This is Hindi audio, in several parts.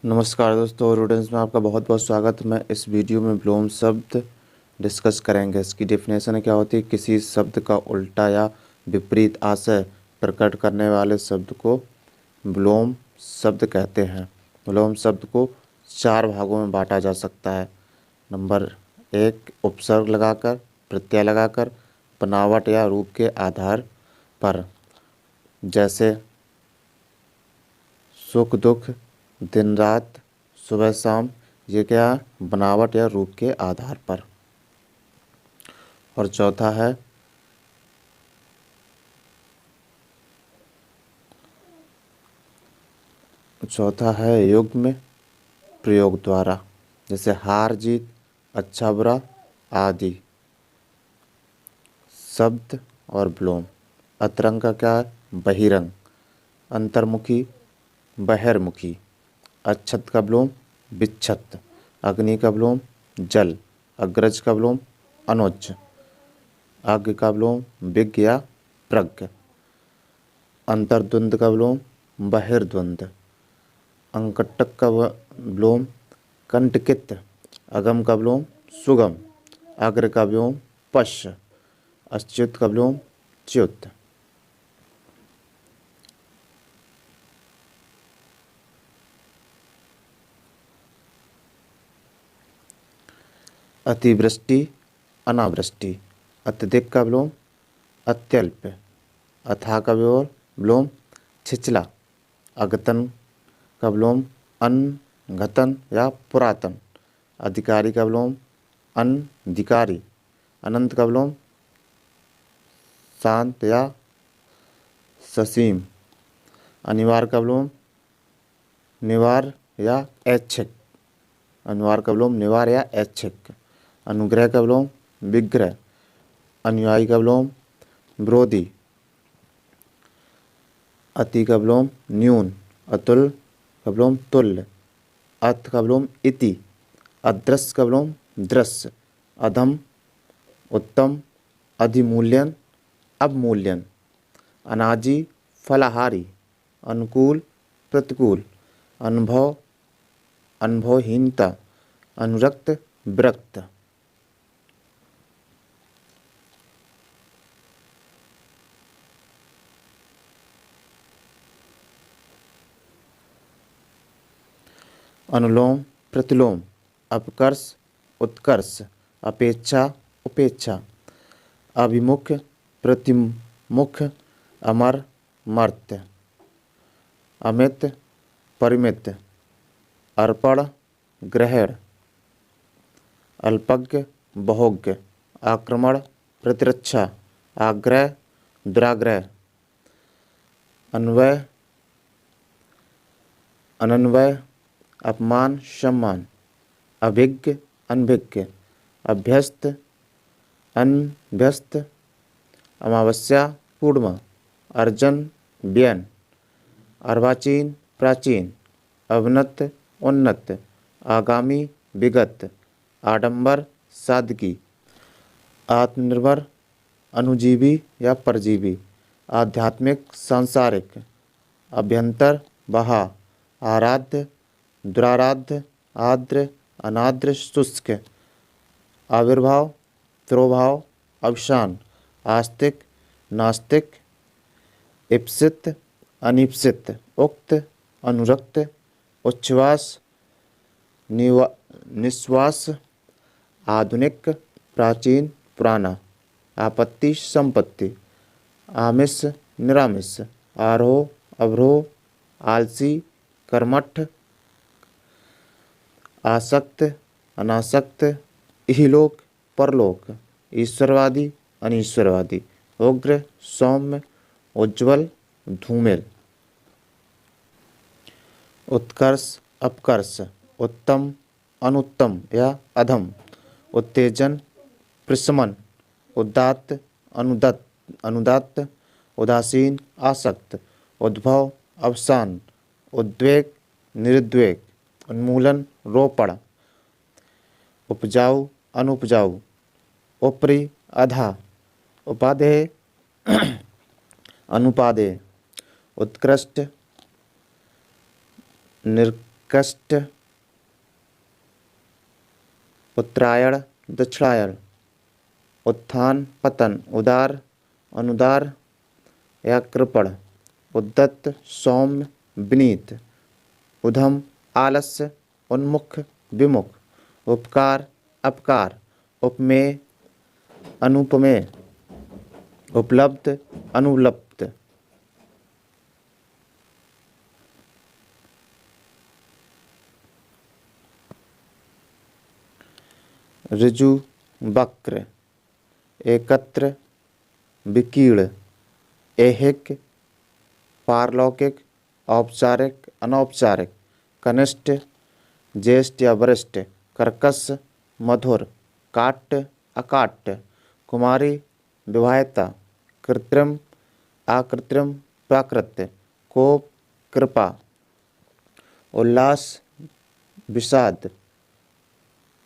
नमस्कार दोस्तों, रूडेंस में आपका बहुत बहुत स्वागत। मैं इस वीडियो में विलोम शब्द डिस्कस करेंगे। इसकी डेफिनेशन क्या होती है? किसी शब्द का उल्टा या विपरीत आशय प्रकट करने वाले शब्द को विलोम शब्द कहते हैं। विलोम शब्द को चार भागों में बांटा जा सकता है। नंबर 1, उपसर्ग लगाकर, प्रत्यय लगाकर, बनावट या रूप के आधार पर, जैसे सुख दुख, दिन रात, सुबह शाम। ये क्या? बनावट या रूप के आधार पर। और चौथा है युग्म प्रयोग द्वारा, जैसे हार जीत, अच्छा बुरा आदि। शब्द और विलोम। अतरंग का क्या है? बहिरंग, अंतर्मुखी, बहिर्मुखी। अच्छत का विलोम विच्छत, अग्नि का विलोम जल, अग्रज का विलोम अनुज, आज्ञ का विलोम विज्ञ या प्रज्ञ, अंतर्द्वंद का विलोम बहिर्द्वंद, अंकटक का विलोम कंटकित, अगम का विलोम सुगम, अग्र का विलोम पश्च, अच्युत का विलोम च्युत। अतिवृष्टि, अनावृष्टि, अत्यधिक का विलोम अत्यल्प, अथाह का विलोम छिछला, अगतन का विलोम अनघतन या पुरातन, अधिकारी का विलोम अनधिकारी, अनंत का विलोम शांत या ससीम, अनिवार्य का विलोम निवार या ऐच्छिक, अनिवार्य का विलोम निवार या ऐच्छिक, अनुग्रह का विलोम विग्रह, अनुयायी का विलोम विरोधी, अति का विलोम न्यून, अतुल का विलोम तुल्य, अथ का विलोम इति, अदृश्य का विलोम दृश्य, अधम उत्तम, अधिमूल्यन अवमूल्यन, अनाजी फलाहारी, अनुकूल प्रतिकूल, अनुभव अनुभवहीनता, अनुरक्त विरक्त। अनुलोम प्रतिलोम, अपकर्ष उत्कर्ष, अपेक्षा उपेक्षा, अभिमुख प्रतिमुख, अमर मर्त्य, अमित परिमित, अर्पण ग्रहण, अल्पज्ञ बहुज्ञ, आक्रमण प्रतिरक्षा, आग्रह दुराग्रह, अन्वय अनन्वय, अपमान सम्मान, अभिज्ञ अनभिज्ञ, अभ्यस्त अनभ्यस्त, अमावस्या पूर्णिमा, अर्जन व्ययन, अर्वाचीन प्राचीन, अवनत उन्नत, आगामी विगत, आडंबर सादगी, आत्मनिर्भर अनुजीवी या परजीवी, आध्यात्मिक सांसारिक, अभ्यंतर बहा, आराध्य दुराराध्य, आर्द्र अनाद्र शुष्क, आविर्भाव तिरोभाव, अवसान, आस्तिक नास्तिक, इप्सित अनिप्सित, उक्त अनुरक्त, उच्छ्वास निश्वास, आधुनिक प्राचीन पुराना, आपत्ति संपत्ति, आमिष निरामिष, आरोह अवरोह, आलसी कर्मठ, आसक्त अनासक्त, इहलोक परलोक, ईश्वरवादी अनीश्वरवादी, उग्र सौम्य उज्ज्वल धूमिल। उत्कर्ष अपकर्ष, उत्तम अनुत्तम या अधम, उत्तेजन प्रशमन, उदात्त अनुदात्त, उदासीन आसक्त, उद्भव अवसान, उद्वेग निरुद्वेग, उन्मूलन रोपण, उपजाऊ अनुपजाऊ, ऊपरी अधा, उपादेय अनुपादेय, उत्कृष्ट कष्ट, उत्तरायण, दक्षिणायण, उत्थान, पतन, उदार, अनुदार या कृपण, उद्दत, सौम्य, विनीत, उधम, आलस्य, उन्मुख, विमुख, उपकार, अपकार, उपमेय, अनुपमेय, उपलब्ध, अनुपलब्ध। ऋजु, वक्र, एकत्र, विकीर्ण, ऐहिक, पारलौकिक, औपचारिक, अनौपचारिक, कनिष्ठ, ज्येष्ठ या वरिष्ठ, कर्कश, मधुर, काट्य, अकाट्य, कुमारी, विवाहिता, कृत्रिम, अकृत्रिम, प्राकृत, कोप, कृपा, उल्लास, विषाद,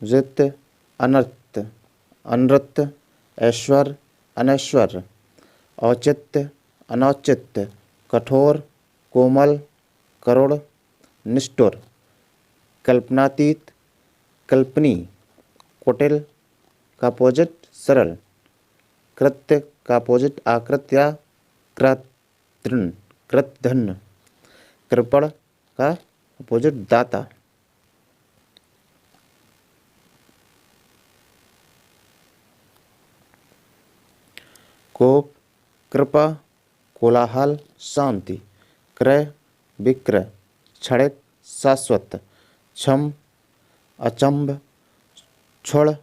ऋत, अनर्थ, अनृत, ऐश्वर्य, अनैश्वर्य, औचित्य, अनौचित्य, कठोर, कोमल, करुण, निष्ठुर, कल्पनातीत, कल्पनीय, कुटिल का अपोजिट सरल, कृत्य का अपोजिट आकृत्य या कृतघ्न, कृतघ्न, कृपण का अपोजिट दाता। कोप, कृपा, कोलाहल, शांति, क्रय, विक्रय, क्षणिक, शाश्वत, क्षम, अचंभ, क्षुण,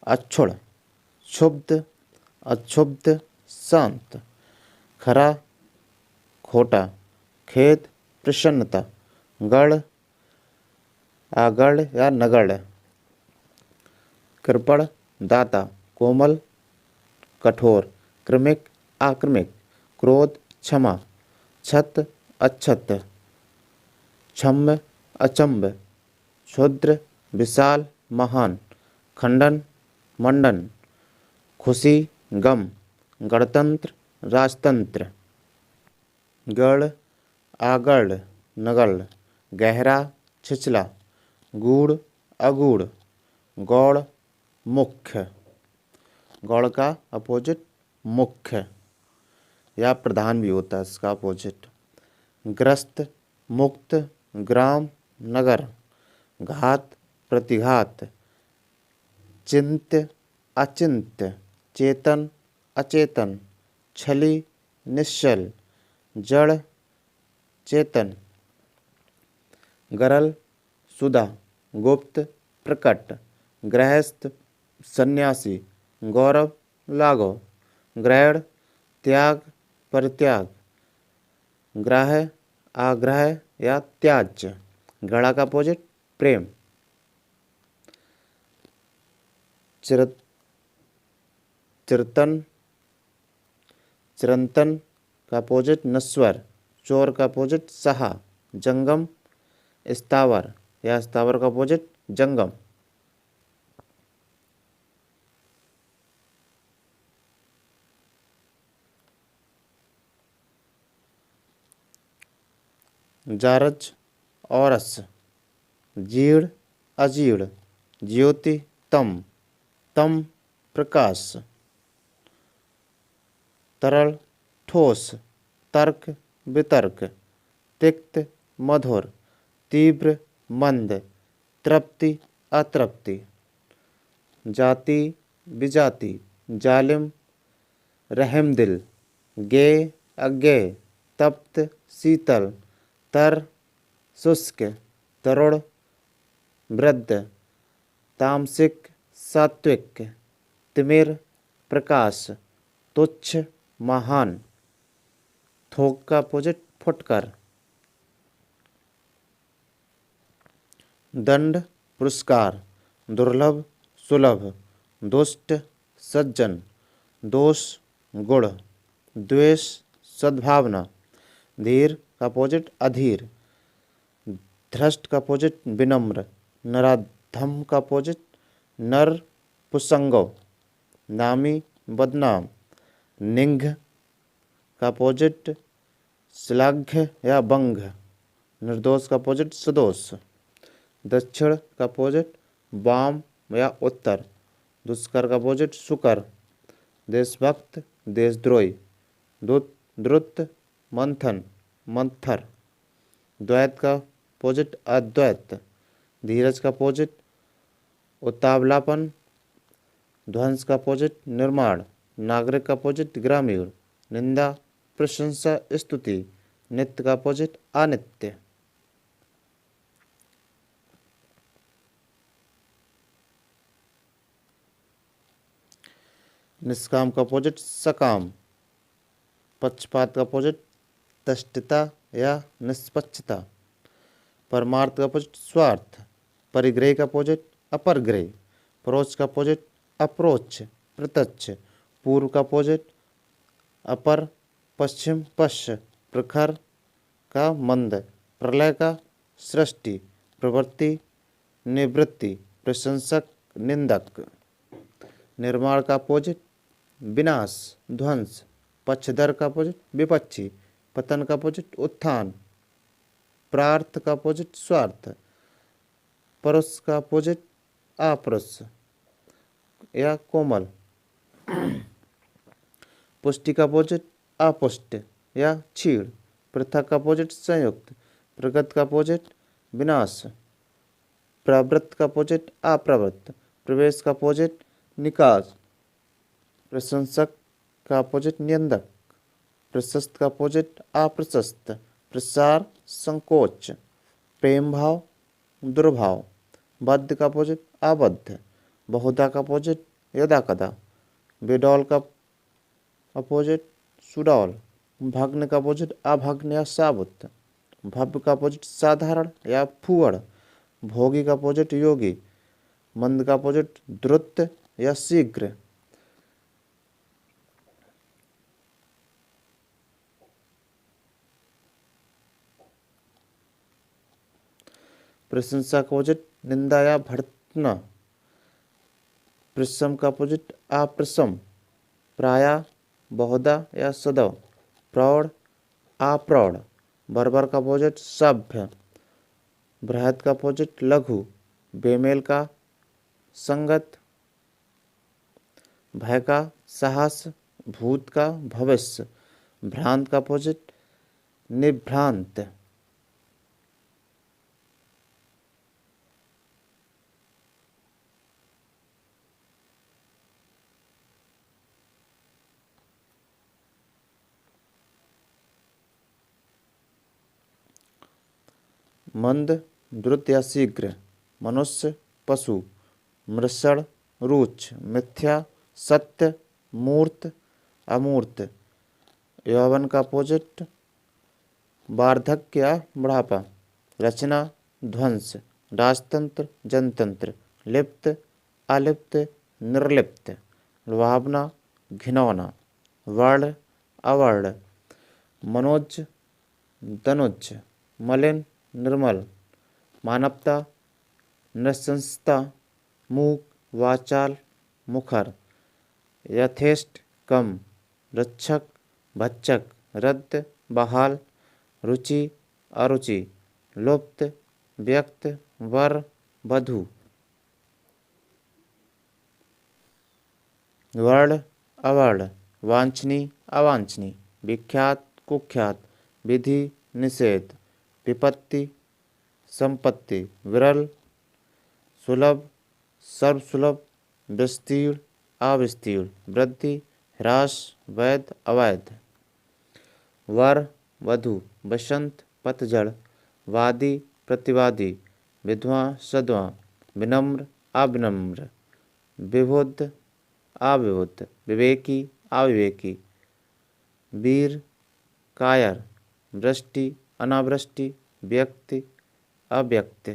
अक्षुण, क्षुब्ध, अक्षुब्ध, शांत, खरा, खोटा, खेद, प्रसन्नता, गढ़, आगढ़ या नगढ़, कृपण, दाता, कोमल, कठोर, क्रमिक, आक्रमिक, क्रोध, क्षमा, छत, अक्षत, क्षम्य, अचंभ, क्षुद्र, विशाल, महान, खंडन, मंडन, खुशी, गम, गणतंत्र, राजतंत्र, गढ़, आगढ़, नगढ़, गहरा, छिछला, गूढ़, अगूढ़, गौड़, मुख्य, गौड़ का अपोजिट मुख्य या प्रधान भी होता है इसका अपोजिट, ग्रस्त, मुक्त, ग्राम, नगर, घात, प्रतिघात, चिंत्य, अचिंत्य, चेतन, अचेतन, छली, निश्चल, जड़, चेतन, गरल, सुधा, गुप्त, प्रकट, गृहस्थ, सन्यासी, गौरव, लाघव, ग्रहण, त्याग, परित्याग, ग्राह्य, आग्राह्य या त्याज्य, घड़ा का अपोजिट प्रेम, चिरतन, चिरंतन का अपोजिट नश्वर, चोर का अपोजिट सहा, जंगम, स्थावर या स्थावर का अपोजिट जंगम। जारज, औरस, जीर्ण, अजीर्ण, ज्योति, तम, तम, प्रकाश, तरल, ठोस, तर्क, वितर्क, तिक्त, मधुर, तीव्र, मंद, तृप्ति, अतृप्ति, जाति, विजाति, जालिम, रहमदिल, गेय, अज्ञेय, तप्त, शीतल, तर, शुष्क, तरुण, वृद्ध, तामसिक, सात्विक, तिमिर, प्रकाश, तुच्छ, महान, थोक का अपोजिट फुटकर, दंड, पुरस्कार, दुर्लभ, सुलभ, दुष्ट, सज्जन, दोष, गुण, द्वेष, सद्भावना, धीर का अपोजिट अधीर, धृष्ट का अपोजिट विनम्र, नराधम का अपोजिट नर पुसंगव, नामी, बदनाम, निंघ का अपोजिट श्लाघ्य या बंघ, निर्दोष का अपोजिट सुदोष। दक्षिण का अपोजिट वाम या उत्तर। दुष्कर का अपोजिट सुकर। देशभक्त देशद्रोही। द्रुत मंथन मंथर। द्वैत का अपोजिट अद्वैत। धीरज का अपोजिट उतावलापन। ध्वंस का अपोजिट निर्माण। नागरिक का अपोजिट ग्रामीण। निंदा प्रशंसा स्तुति। नित्य का अपोजिट अनित्य। निष्काम का अपोजिट सकाम। पक्षपात का अपोजिट तष्टता या निष्पक्षता। परमार्थ का अपोजिट स्वार्थ। परिग्रह का अपोजिट अपरग्रह। परोक्ष का अपोजिट अप्रोक्ष प्रत्यक्ष। पूर्व का अपोजिट अपर पश्चिम पश्च। प्रखर का मंद। प्रलय का सृष्टि। प्रवृत्ति निवृत्ति। प्रशंसक निंदक। निर्माण का अपोजिट विनाश ध्वंस। पक्षधर का अपोजिट विपक्षी। पतन का अपोजिट उत्थान। प्रार्थ का अपोजिट स्वार्थ। परुष का अपोजिट अपरुष या कोमल। पुष्टि का अपोजिट अपुष्ट या क्षीण। पृथक का अपोजिट संयुक्त। प्रगत का अपोजिट विनाश। प्रवृत्त का अपोजिट अप्रवृत्त। प्रवेश का अपोजिट निकास। प्रशंसक का अपोजिट निंदक। प्रशस्त का अपोजिट अप्रशस्त। प्रसार संकोच। प्रेम भाव दुर्भाव। बद्ध का अपोजिट अबद्ध। बहुधा का अपोजिट यदा कदा। बेडौल का अपोजिट सुडौल। भग्न का अपोजिट अभग्न या साबुत। भव्य का अपोजिट साधारण या फूहड़। भोगी का अपोजिट योगी। मंद का अपोजिट द्रुत या शीघ्र। प्रशंसा का अपोजिट निंदा या भर्त्सना। प्रशम का अपोजिट अप्रशम। प्रायः बहुधा या सदैव। प्रौढ़ अप्रौढ़। बर्बर का अपोजिट सभ्य। बृहद का अपोजिट लघु। बेमेल का संगत। भय का साहस। भूत का भविष्य। भ्रांत का अपोजिट निभ्रांत। मंद द्रुत या शीघ्र। मनुष्य पशु। मृषण रुच। मिथ्या सत्य। मूर्त अमूर्त। यौवन का अपोजिट वार्धक्य या बुढ़ापा। रचना ध्वंस। राजतंत्र जनतंत्र। लिप्त अलिप्त निर्लिप्त। लुभावना घिनौना। वर्ण अवर्ण। मनोज दनुज। मलिन निर्मल। मानवता नृशंसता। मूक वाचाल मुखर। यथेष्ट कम। रक्षक भक्षक। रद्द बहाल। रुचि अरुचि। लुप्त व्यक्त वर वधु। वर्ण अवर्ण। वांछनीय अवांछनीय। विख्यात कुख्यात। विधि निषेध। विपत्ति संपत्ति। विरल सुलभ सर्वसुलभ। विस्तीर्ण अविस्तीर्ण। वृद्धि ह्रास वैध अवैध। वर वधु। बसंत पतझड़। वादी प्रतिवादी। विधवा सधवा। विनम्र अविनम्र। विबुद्ध अविबुद्ध। विवेकी अविवेकी। वीर कायर। वृष्टि अनावृष्टि। व्यक्ति अव्यक्त।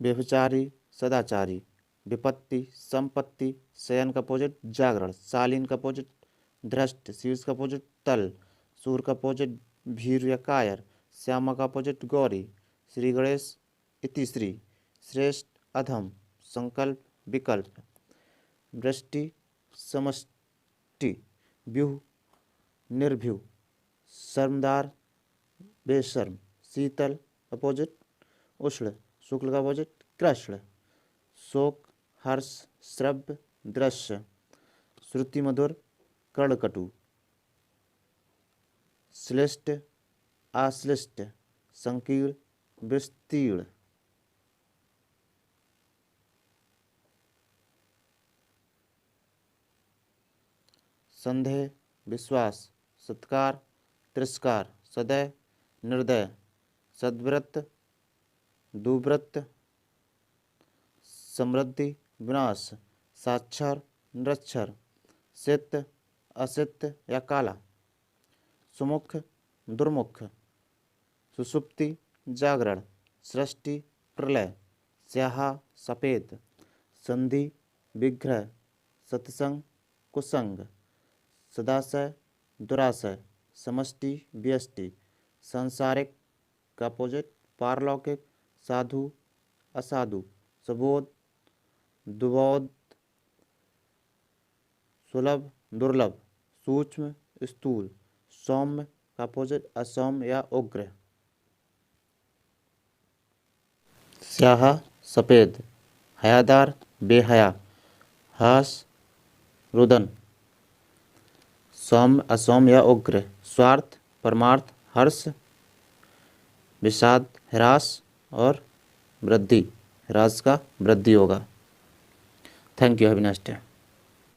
व्यभिचारी सदाचारी। विपत्ति संपत्ति। शयन का अपोजिट जागरण। शालीन का अपोजिट धृष्ट। शीर्ष का अपोजिट तल। सूर का अपोजिट भीर या कायर। श्यामा का अपोजिट गौरी। श्री गणेश इतिश्री। श्रेष्ठ अधम। संकल्प विकल्प। वृष्टि समष्टि। व्यूह निर्व्यूह। शर्मदार बेशर्म। शीतल अपोजिट उष्ण, शुक्ल का अपोजिट कृष्ण, शोक हर्ष श्रव्य दृश्य, श्रुति मधुर कर्णकटु, श्लिष्ट अश्लिष्ट संकीर्ण विस्तीर्ण। संदेह विश्वास, सत्कार तिरस्कार, सदैव निर्दय, सद्व्रत दुव्रत, समृद्धि विनाश, साक्षर निरक्षर, सित असित या काला, सुमुख दुर्मुख, सुषुप्ति जागरण, सृष्टि प्रलय, स्याहा सफेद, संधि विग्रह, सत्संग कुसंग, सदाशय दुराशय, समष्टि व्यष्टि, सांसारिक का अपोजिट पारलौकिक, साधु असाधु, सुबोध दुबोध, सुलभ दुर्लभ, सूक्ष्म स्थूल, सौम्य का अपोजिट असौम्य या उग्र। स्याहा सफेद, हयादार बेहया, हास रुदन, सौम्य असौम्य या उग्र, स्वार्थ परमार्थ हर्ष, विषाद ह्रास और वृद्धि, ह्रास का वृद्धि होगा। Thank you, have a nice day.